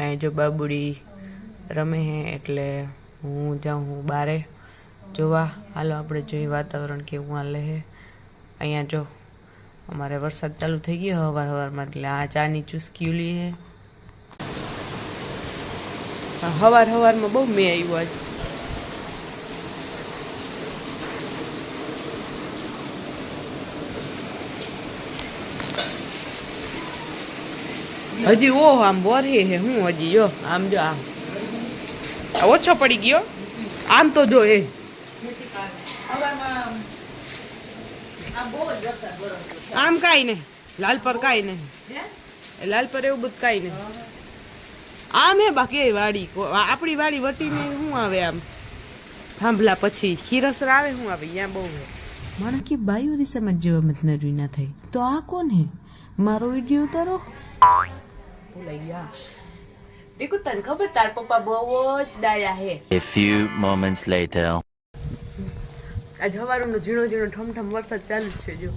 અહીં જો બાબુડી રમે હે એટલે હું જાઉં બારે જોવા. હાલો આપણે જોઈએ વાતાવરણ કેવું હાલે હે. અહીંયા જો અમારે વરસાદ ચાલુ થઈ ગયો હવારમાં, એટલે આ ચાની ચુસ્કી લી હે. હવારમાં બહુ મેં આવ્યો આજ. હજી ઓહ આમ વરહે હે હું હજી જો આમ જો આમ ઓછો પડી ગયો આમ તો જો એ આમ કાંઈ નહીં લાલ પર કાંઈ નહીં લાલ પર એવું બધું કાંઈ નહીં આમ હે બાકી વાડી આપણી વાડી વટીને શું આવે આમ થાંભલા પછી ખીરસર આવે શું આવે અહીંયા બહુ હે. માણસ કે બાયુરી સમજ જેવા મત નરવી ના થઈ તો આ કોણ હે મારો વિડીયો ઉતારો બોલાઈ ગયા. દેખો તને ખબર તાર પપ્પા બહુ જ ડાયા હે. A few moments later. આજ હવારનો ઝીણો ઝીણો ઠમઠમ વરસાદ ચાલુ જ છે જો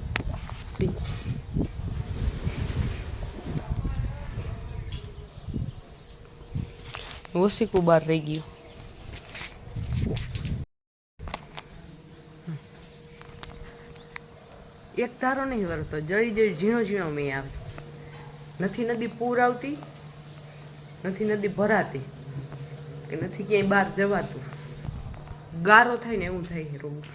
સી. ઓસીકું બહાર રહી ગયું. એક ધારો નહીં વરતો જળી જળી ઝીણો ઝીણો મેં આવે. નથી નદી પૂર આવતી, નથી નદી ભરાતી, કે નથી ક્યાંય બહાર જવાતું. ગારો થાય ને એવું થાય રોગ.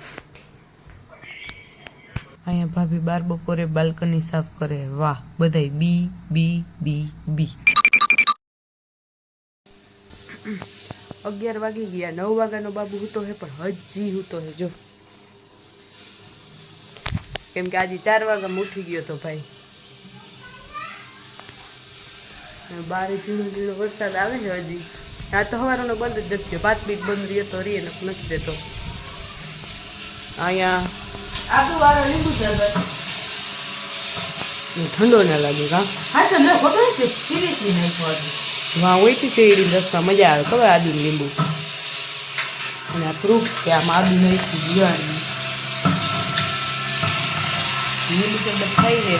અહીંયા ભાભી બાર બપોરે બાલ્કની સાફ કરે. વાહ બધાય બી બી બી બી. 11 વાગી ગયા. 9 વાગ્યાનો બાબુ હૂતો હે પણ હજી હૂતો હે જો. કેમ કે આજે 4 વાગ્યામાં ઉઠી ગયો તો ભાઈ. બારે ઝીણો ઝીણો વરસાદ આવે છે હજી. આ તો હવારનો બંધ જ નથી થયો. 5 મિનિટ બંધ રહ્યો તો રીએ નથી દેતો. અહીંયા આદુ વાળો લીંબુ શરબત ઠંડો ના લાગે કા. હા તો મેં ખબર છે સિરિયસલી નહીં ખવાતું. વાહ ઓઈથી શેરડી રસમાં મજા આવે ખબર આદુ લીંબુ અને આ પ્રૂફ કે આમાં આદુ નાખી જીવાની લીંબુ શરબત ખાઈ લે.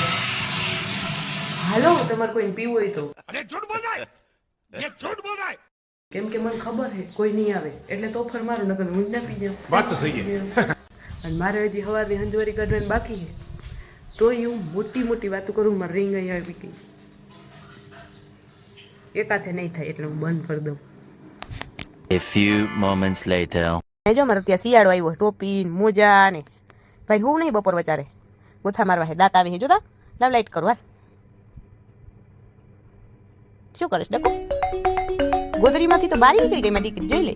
હાલો તમારે કોઈને પીવું હોય તો. અરે झूठ बोल रहा है, ये झूठ बोल रहा है. કેમ કે મને ખબર છે કોઈ નહીં આવે એટલે તો ઓફર મારું નકર હું જ ના પી જાઉં. बात तो सही है. અને મારે હજી સવારની હંજવારી કાઢવાની બાકી છે તો હું મોટી મોટી વાતો કરું. મારે રીંગ અહીં આવી ગઈ. એકાથે નહીં થાય એટલે હું બંધ કરી દઉં. A few moments later. જો મારે ત્યાં શિયાળો આવ્યો. ટોપી મોજા ને ભાઈ હું નહીં બપોર વચારે ગોથા મારવા છે. દાંત આવી છે જોતા. લાવ લાઈટ કરું હાલ. શું કરીશ ડકો? ગોદરીમાંથી તો બારી નીકળી ગઈ. મારી દીકરી જોઈ લે.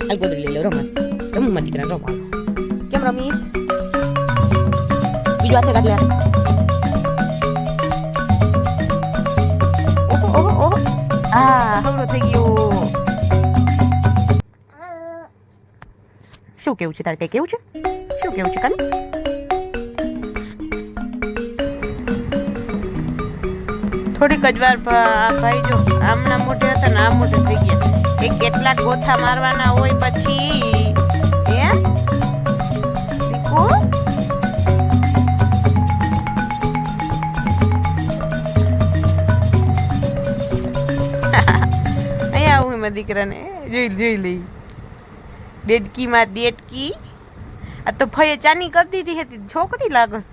હાલ ગોદરી લઈ લો રમત. રમું મારી દીકરા રમવા. કેમ રમીશ? બીજું હાથે કાઢ લે. ઓહો ઓહો ઓહો. આ હવળો થઈ ગયો. શું કેવું છે તારે? કઈ કેવું છે? શું કેવું છે કાન? થોડીક જ વાર ભાઈ જો આમના મોઢે હતા ને આ મોઢે થઈ ગયા. એ કેટલાક ગોથા મારવાના હોય પછી હે દીકુ અહીંયા આવું એમાં દીકરાને જોઈ લઈ. ડેડકીમાં દેડકી. આ તો ભયે ચાની કરતી હતી હતી છોકરી લાગસ.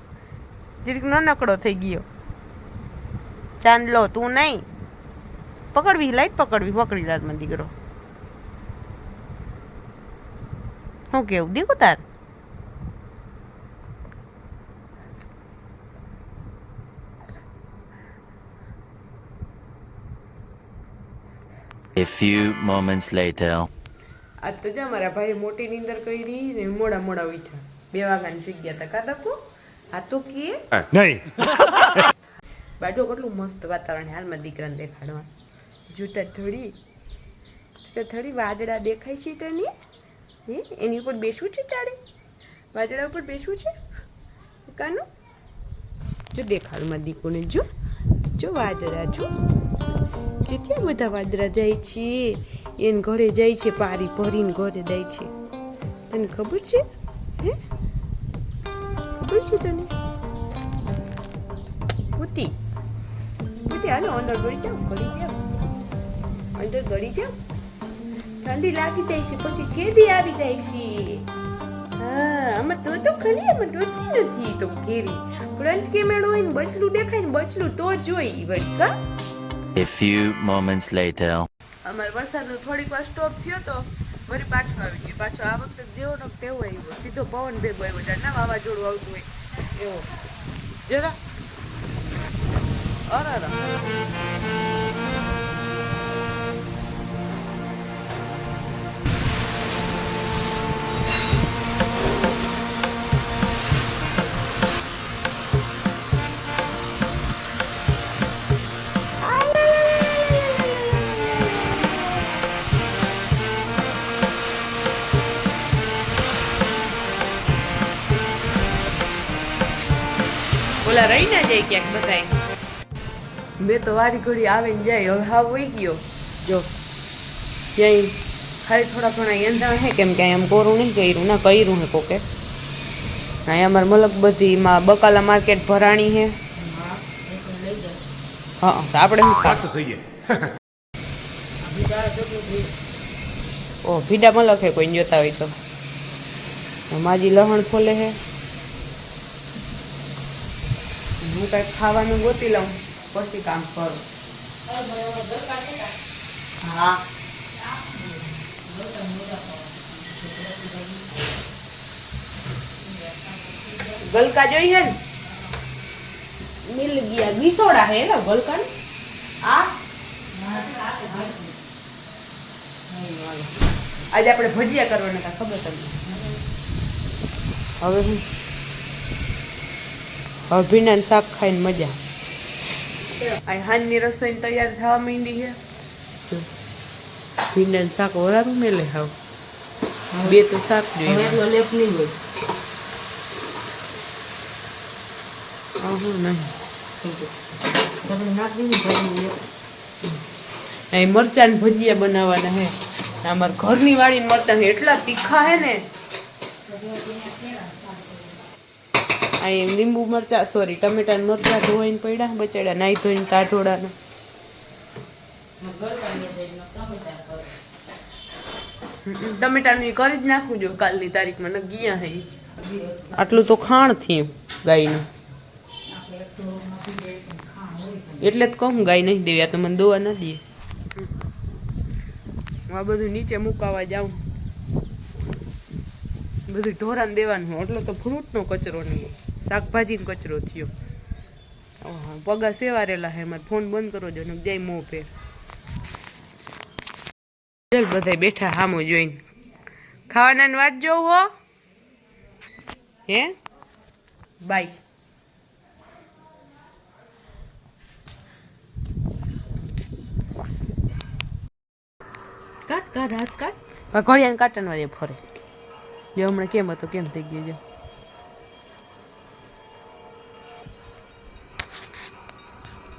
જીરીક નાનકડો થઈ ગયો. ચાંદલો તું નહીં પકડવી લાઈટ પકડવી પકડી રાતમાં દીકરો. શું કેવું દીકુ તાર? A few moments later. આજ તો જા મારા ભાઈ મોટી નીંદર કરી ને મોડા મોડા ઉઠ્યા. 2 વાગ્યાની સુઈ ગયા હતા કાદા કો. આ તો કે नहीं. બાજુ કેટલું મસ્ત વાતાવરણ. હાલમાં દીકરાને દેખાડવા જૂતા થોડી વાદળા દેખાય છે તને? હે એની ઉપર બેસવું છે તારે? વાદળા ઉપર બેસવું છે કાનું? જો દેખાડમાં દીકુને જો જો વાદળા જો કેટલા બધા વાદળા જાય છે. એને ઘરે જાય છે પારી ભરીને ઘરે જાય છે. તને ખબર છે? હે ખબર છે તને? બુદ્ધિ હાલો અંદર ગળી જાઓ. ગળી જાઓ અંદર ગળી જાવ. ઠંડી લાગી જાય છે પછી શેરડી આવી જાય છે. હા આમાં તો ખરી આમાં ડોકી નથી તો કેરી ફ્રન્ટ કેમેરો હોય ને બચલું દેખાય ને બચલું તો જોઈ વળી કા. A few moments later. અમારે વરસાદનો થોડીક વાર સ્ટોપ થયો તો વળી પાછો આવી ગયો. પાછો આ વખતે જેવો ને તેવો આવ્યો, સીધો પવન ભેગો આવ્યો. જાણે ના વાવાઝોડું આવતું હોય એવો જરા. અરે ઓલા રહી ના જાય ક્યાંક બધાય. મેં તો વારી ઘડી આવે ને જાય. હવે હાવ વહી ગયો જો ક્યાંય ખાલી થોડા ઘણા એંધા હે કેમ કે આમ કોરું નહીં કર્યું ના કર્યું હે કોકે. અહીંયા અમારે મલક બધીમાં બકાલા માર્કેટ ભરાણી હે. હા તો આપણે શું बात तो सही है ઓ ભીડા મલક હે કોઈ જોતા હોય તો. માજી લહણ ફોલે હે. હું કઈક ખાવાનું ગોતી લઉં પછી કામ કરું. હા ગલકા જોઈ હે ને મિલ ગયા વિસોડા હે ને ગલકા ને આ આજે આપણે ભજીયા કરવાના હતા ખબર તમને. હવે હું ભીંડાનું શાક ખાઈને મજા. આ હાનની રસોઈ તૈયાર થવા માંડી છે. ભીંડાનું શાક વરારું મેલે હાવ બે તો શાક જોઈએ. નહીં મરચાં ભજીયા બનાવવાના હે. અમારા ઘરની વાળી મરચાં એટલા તીખા હે ને. આ એમ લીંબુ મરચા સોરી ટમેટા મરચા ધોઈને પડ્યા બચાડ્યા નાઈ ધોઈને કાઢોડાના. ટમેટાનું કરી જ નાખવું જો કાલની તારીખમાં ન ગયા હે. આટલું તો ખાણ થયું ગાયનું એટલે જ કહું ગાય નહીં દેવી. આ તો મને દોવા ન દે. આ બધું નીચે મુકાવા જાઉં બધું ઢોરાને દેવાનું. એટલે તો ફ્રૂટનો કચરો નહીં શાકભાજીનો કચરો થયો. પગા સેવારેલા હે. મારે ફોન બંધ કરો જો ને જાય મોં પે. ચાલ બધા બેઠા હામો જોઈને ખાવાના વાત જોવું હો હે બાય. કાટ કાટ હાથ કાટ ઘડિયાને કાટન વાળે ફરે જો હમણાં કેમ હતો કેમ થઈ ગયો. જો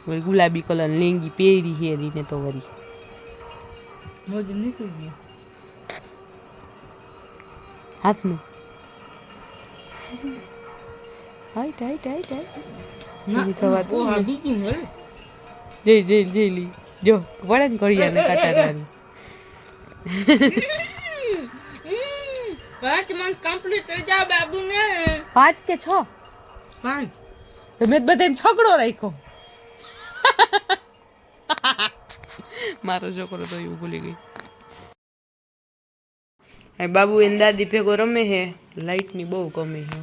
વળી ગુલાબી કલર લેંગી પહેરી હેરીને તો વળી મોજ નીકળી ગયો હાથનું. હાઈટ હાઈટ હાઈટ હાઈટ જઈ જઈ જઈ લી જો વળે ને ઘડિયાને કાટાનું. 5 month complete થઈ જા બાબુ ને. 5 કે 6? 5. તો મેં બધા છગડો રાખ્યો. મારો છોકરો તો એવું ભૂલી ગઈ. બાબુ એને દાદી ભેગો રમે હે. લાઈટ ની બહુ કમી છે.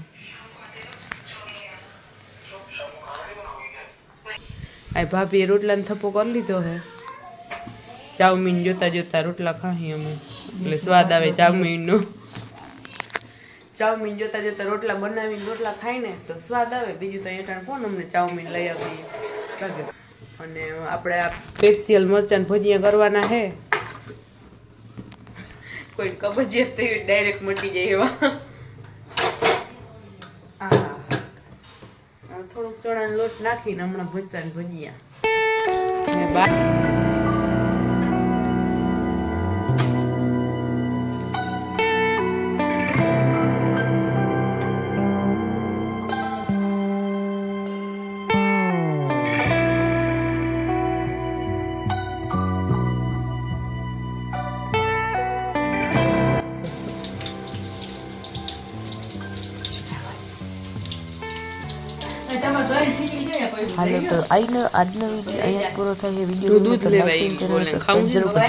આ ભાભીએ રોટલા ને થપ્પો કરી લીધો હે. ચાઉમીન જોતા જોતા રોટલા ખાહી અમે એટલે સ્વાદ આવે ચાઉમીન નો. ચાઉમીન જોતા જોતા રોટલા બનાવીને રોટલા ખાઈને તો સ્વાદ આવે. બીજું તો એટાણ કોણ અમને ચાઉમીન લઈ આવીએ. અને આપણે આ સ્પેશિયલ મરચાં ભજીયા કરવાના હે. કોઈ કબજિયાત થઈ ડાયરેક્ટ મટી જાય એવા. થોડુંક ચણાનો લોટ નાખીને હમણાં મરચાં ભજીયા. હાલો તો આજનો વિડીયો અહીંયા જ પૂરો થાય છે. તો દૂધ વિડીયો લેવાય એમ બોલે. ખાવું છે? જરૂર કરજો.